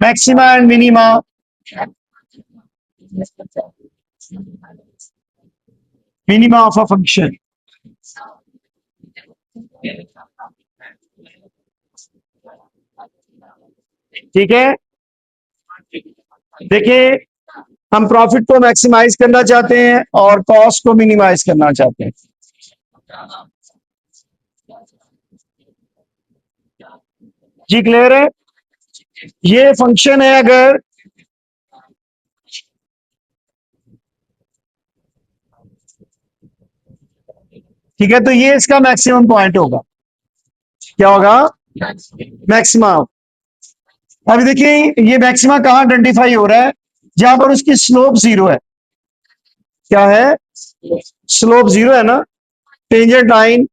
Maxima and minima, minima of a function. ठीक है, देखिए हम प्रॉफिट को मैक्सिमाइज करना चाहते हैं और कॉस्ट को मिनिमाइज करना चाहते हैं। जी क्लियर है? ये फंक्शन है, अगर ठीक है, तो ये इसका मैक्सिमम पॉइंट होगा। क्या होगा? मैक्सिमा। अभी देखिए ये मैक्सिमा कहां आइडेंटिफाई हो रहा है? जहां पर उसकी स्लोप जीरो है। क्या है? स्लोप जीरो है ना। टेंजेंट लाइन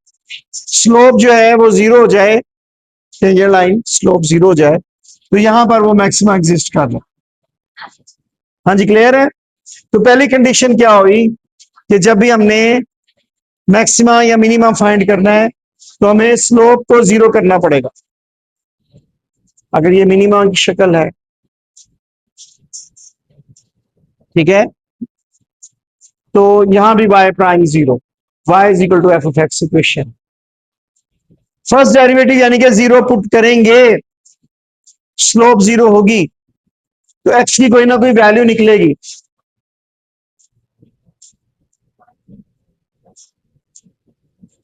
स्लोप जो है वो जीरो हो जाए, टेंजेंट लाइन स्लोप जीरो हो जाए, तो यहां पर वो मैक्सिमा एग्जिस्ट कर रहा है। हाँ जी, क्लियर है? तो पहली कंडीशन क्या हुई कि जब भी हमने मैक्सिमा या मिनिमा फाइंड करना है तो हमें स्लोप को जीरो करना पड़ेगा। अगर ये मिनिमा की शक्ल है, ठीक है, तो यहां भी y prime zero, y is equal to F of X equation. First derivative यानी कि जीरो पुट करेंगे, स्लोप जीरो होगी तो x की कोई ना कोई वैल्यू निकलेगी।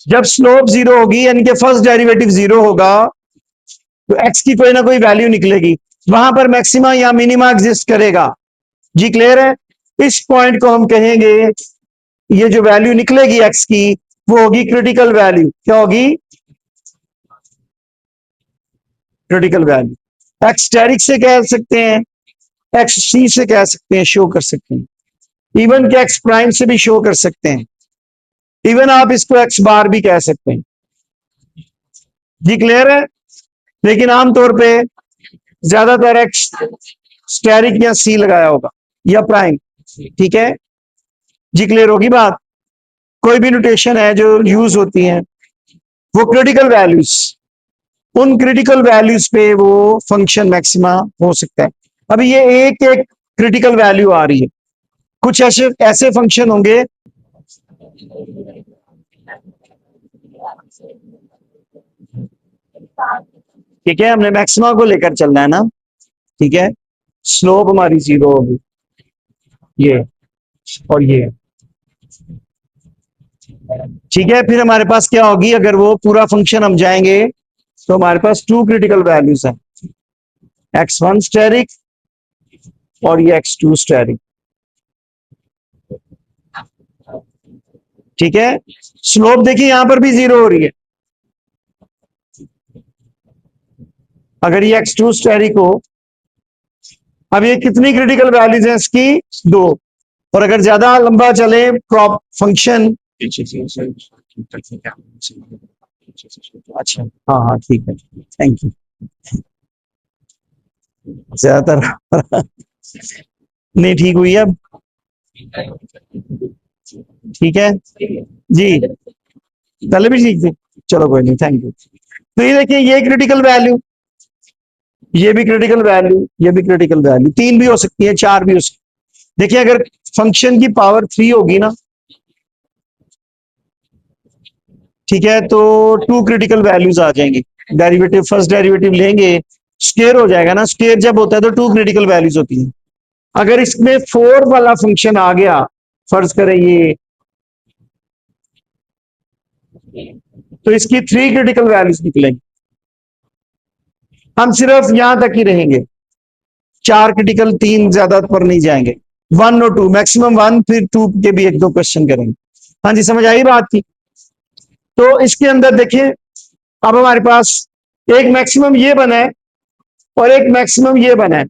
जब स्लोप जीरो होगी यानी कि फर्स्ट डेरिवेटिव जीरो होगा तो x की कोई ना कोई वैल्यू निकलेगी, वहां पर मैक्सिमा या मिनिमा एग्जिस्ट करेगा। जी क्लियर है? इस पॉइंट को हम कहेंगे, ये जो वैल्यू निकलेगी x की वो होगी क्रिटिकल वैल्यू। क्या होगी? Critical value. एक्स स्टेरिक से कह सकते हैं, एक्स सी से कह सकते हैं, शो कर सकते हैं, इवन के एक्स प्राइम से भी शो कर सकते हैं, इवन आप इसको एक्स बार भी कह सकते हैं। जी क्लियर है? लेकिन आमतौर पे ज्यादातर एक्स स्टेरिक या सी लगाया होगा या प्राइम। ठीक है, जी क्लियर होगी बात? कोई भी नोटेशन है जो यूज होती है वो क्रिटिकल वैल्यूज, उन क्रिटिकल वैल्यूज पे वो फंक्शन मैक्सिमा हो सकता है। अभी ये एक एक क्रिटिकल वैल्यू आ रही है, कुछ ऐसे ऐसे फंक्शन होंगे, ठीक है, हमने मैक्सिमा को लेकर चलना है ना। ठीक है, स्लोप हमारी जीरो होगी, ये और ये। ठीक है, फिर हमारे पास क्या होगी? अगर वो पूरा फंक्शन हम जाएंगे तो हमारे पास टू क्रिटिकल वैल्यूज है, x1 स्टेरिक और ये x2 स्टेरिक। ठीक है, स्लोप देखिए यहां पर भी जीरो हो रही है। अगर ये x2 स्टेरिक हो, अब ये कितनी क्रिटिकल वैल्यूज है इसकी? दो। और अगर ज्यादा लंबा चले प्रॉप फंक्शन, अच्छा हाँ हाँ ठीक है, थैंक यू। ज्यादातर नहीं ठीक हुई अब। ठीक है जी, पहले भी ठीक थी, चलो कोई नहीं, थैंक यू। तो ये देखिए ये क्रिटिकल वैल्यू, ये भी क्रिटिकल वैल्यू, ये भी क्रिटिकल वैल्यू, तीन भी हो सकती है, चार भी हो सकती है। देखिए अगर फंक्शन की पावर थ्री होगी ना, ठीक है, तो टू क्रिटिकल वैल्यूज आ जाएंगी। डेरिवेटिव फर्स्ट डेरिवेटिव लेंगे, स्क्वायर हो जाएगा ना, स्क्वायर जब होता है तो टू क्रिटिकल वैल्यूज होती है। अगर इसमें फोर वाला फंक्शन आ गया, फर्ज करें ये, तो इसकी थ्री क्रिटिकल वैल्यूज निकलेंगी। हम सिर्फ यहां तक ही रहेंगे, चार क्रिटिकल, तीन ज्यादा पर नहीं जाएंगे, वन और टू, मैक्सिमम वन, फिर टू के भी एक दो क्वेश्चन करेंगे। हाँ जी, समझ आई बात की? तो इसके अंदर देखिए अब हमारे पास एक मैक्सिमम ये बना है और एक मैक्सिमम ये बना है।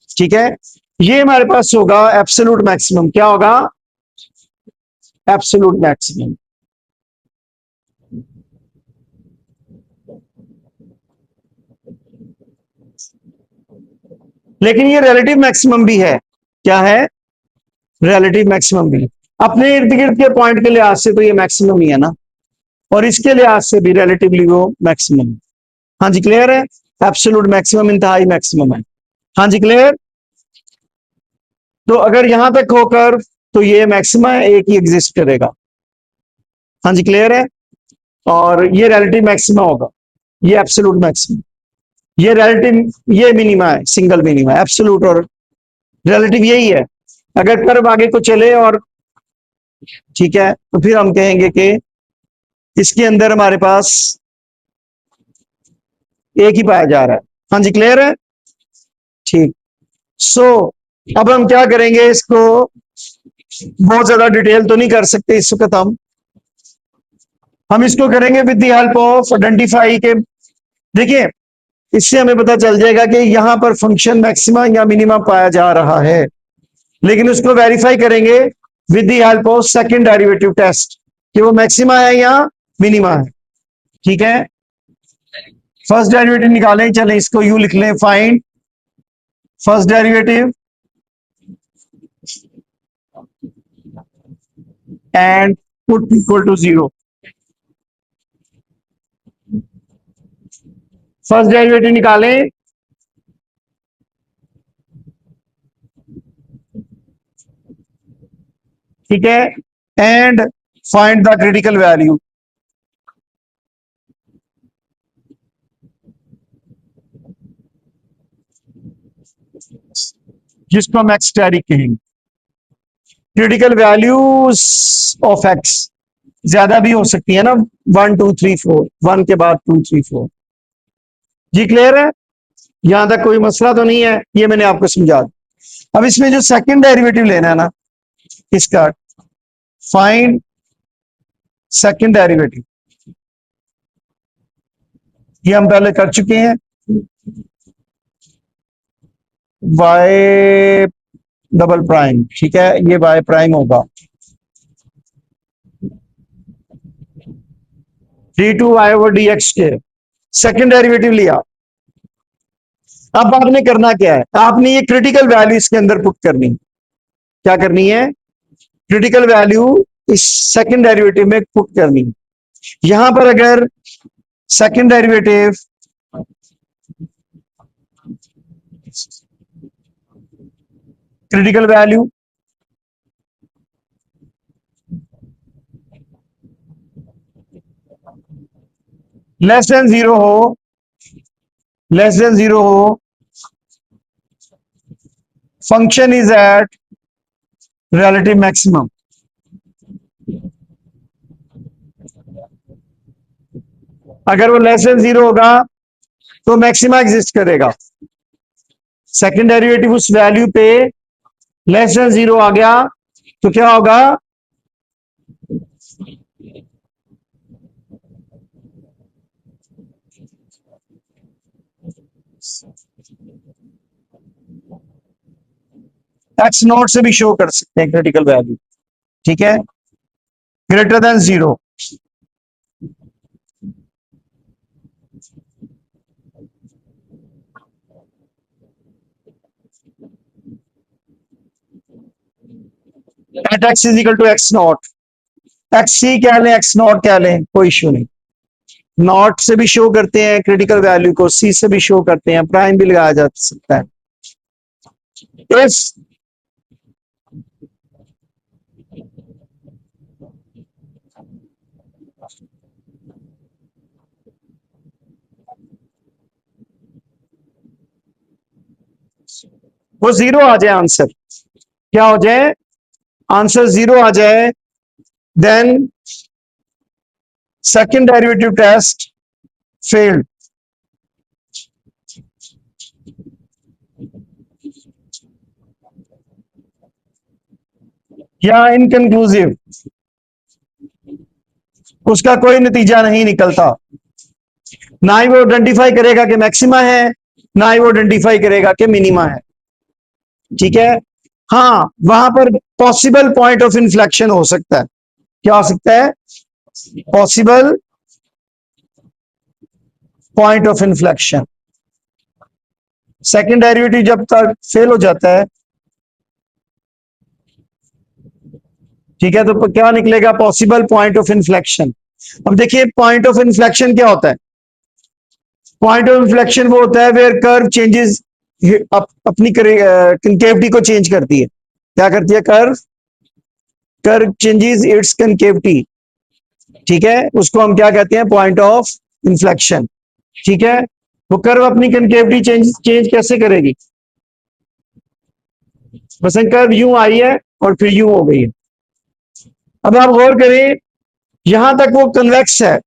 ठीक है, ये हमारे पास होगा एब्सोल्यूट मैक्सिमम। क्या होगा? Absolute maximum. लेकिन ये रिलेटिव मैक्सिमम भी है। क्या है? रिलेटिव मैक्सिमम भी। अपने इर्द गिर्द के पॉइंट के लिहाज से तो ये मैक्सिमम ही है ना, और इसके लिहाज से भी रिलेटिवली वो मैक्सिमम। हाँ जी, क्लियर है? एब्सोल्यूट मैक्सिमम इंतहाई मैक्सिमम है। हाँ जी, क्लियर। तो अगर यहां तक होकर तो ये मैक्सिमा है, एक ही एग्जिस्ट करेगा। हाँ जी, क्लियर है। और ये रिलेटिव मैक्सिमा होगा, ये एब्सोल्यूट मैक्सिमम, ये रिलेटिव, ये मिनिमा है, सिंगल मिनिमा। एब्सोल्यूट और रिलेटिव यही है। अगर कर्व आगे को चले और ठीक है, तो फिर हम कहेंगे कि इसके अंदर हमारे पास एक ही पाया जा रहा है। हाँ जी, क्लियर है। ठीक। सो अब हम क्या करेंगे, इसको बहुत ज्यादा डिटेल तो नहीं कर सकते इस वक्त हम इसको करेंगे with the help of identify के। देखिए, इससे हमें पता चल जाएगा कि यहां पर फंक्शन मैक्सिमा या मिनिमा पाया जा रहा है, लेकिन उसको वेरीफाई करेंगे with the help of second derivative test कि वो मैक्सिमा है या मिनिमा है। ठीक है, फर्स्ट डेरिवेटिव निकालें। चलें इसको यू लिख लें, find first derivative and put equal to zero. First derivative निकालें, ठीक है, and find the critical value. जिसको हम एक्स टैरिक कहेंगे। क्रिटिकल वैल्यूज ऑफ एक्स ज्यादा भी हो सकती है ना, 1 2 3 4, 1 के बाद 2 3 4। जी, क्लियर है। यहां तक कोई मसला तो नहीं है, ये मैंने आपको समझा दिया। अब इसमें जो सेकंड डेरिवेटिव लेना है ना इसका, फाइंड सेकंड डेरिवेटिव, ये हम पहले कर चुके हैं। वाई डबल प्राइम, ठीक है, ये वाई प्राइम होगा d2 y over D x के। सेकंड डेरिवेटिव लिया। अब आपने करना क्या है, आपने ये क्रिटिकल वैल्यू इसके अंदर पुट करनी। क्या करनी है, क्रिटिकल वैल्यू इस सेकंड डेरिवेटिव में पुट करनी। यहां पर अगर second derivative critical value less than zero हो, लेस देन जीरो हो, function is at relative maximum. अगर वो लेस देन जीरो होगा तो मैक्सिमा एग्जिस्ट करेगा। सेकंड डेरिवेटिव उस वैल्यू पे लेस देन जीरो आ गया तो क्या होगा, एक्स नॉट से भी शो कर सकते हैं क्रिटिकल वैल्यू। ठीक है, greater than zero. At x is equal to x naught, x c कह लें, एक्स नॉट कह लें, कोई इश्यू नहीं। नॉट से भी शो करते हैं क्रिटिकल वैल्यू को, सी से भी शो करते हैं, प्राइम भी लगाया जा सकता है। इफ वो जीरो आ जाए, आंसर क्या हो जाए, आंसर जीरो आ जाए, then second derivative test failed या इनकंक्लूसिव, उसका कोई नतीजा नहीं निकलता। ना ही वो आइडेंटिफाई करेगा कि मैक्सिमा है, ना ही वो आइडेंटिफाई करेगा कि मिनिमा है। ठीक है, हाँ, वहां पर पॉसिबल पॉइंट ऑफ इन्फ्लेक्शन हो सकता है। क्या हो सकता है, possible point of inflection. Second derivative जब तक फेल हो जाता है, ठीक है, तो क्या निकलेगा, पॉसिबल पॉइंट ऑफ इन्फ्लेक्शन। अब देखिए पॉइंट ऑफ इन्फ्लेक्शन क्या होता है, पॉइंट ऑफ इन्फ्लेक्शन वो होता है वेयर कर्व चेंजेस अपनी कनकेविटी को चेंज करती है। क्या करती है? Curve curve changes it's concavity. ठीक है, उसको हम क्या कहते हैं? Point of inflection. ठीक है, वो कर्व अपनी कनकेविटी चेंज चेंज कैसे करेगी? मसलन कर्व यूं आई है और फिर यूं हो गई है। अब आप गौर करें, यहां तक वो कन्वेक्स है।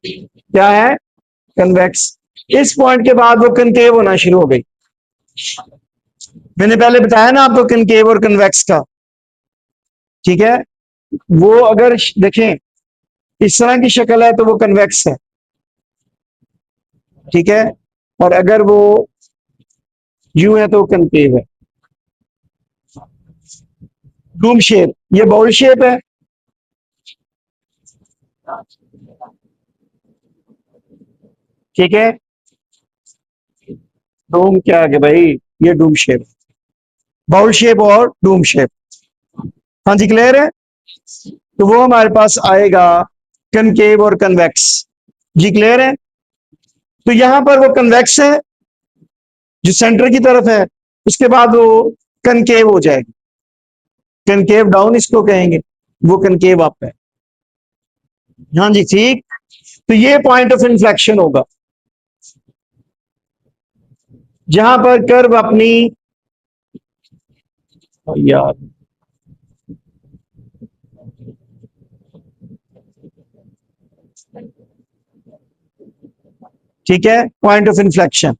क्या है? कन्वेक्स। इस पॉइंट के बाद वो कनकेव होना शुरू हो गई। मैंने पहले बताया ना आपको कनकेव और कन्वेक्स का। ठीक है, वो अगर देखें इस तरह की शक्ल है तो वो कन्वेक्स है। ठीक है, और अगर वो यूं है तो कनकेव है। डूम शेप, ये बाउल शेप है। ठीक है, डूम क्या है भाई? ये डूम शेप, बाउल शेप और डूम शेप। हाँ जी, क्लियर है? तो वो हमारे पास आएगा कनकेव और कन्वेक्स। जी क्लियर है? तो यहां पर वो कन्वेक्स है जो सेंटर की तरफ है, उसके बाद वो कनकेव हो जाएगी। कनकेव डाउन इसको कहेंगे, वो कनकेव अप है। हाँ जी, ठीक। तो ये पॉइंट ऑफ इन्फ्लेक्शन होगा जहां पर कर्व अपनी, यार ठीक है, पॉइंट ऑफ इन्फ्लेक्शन।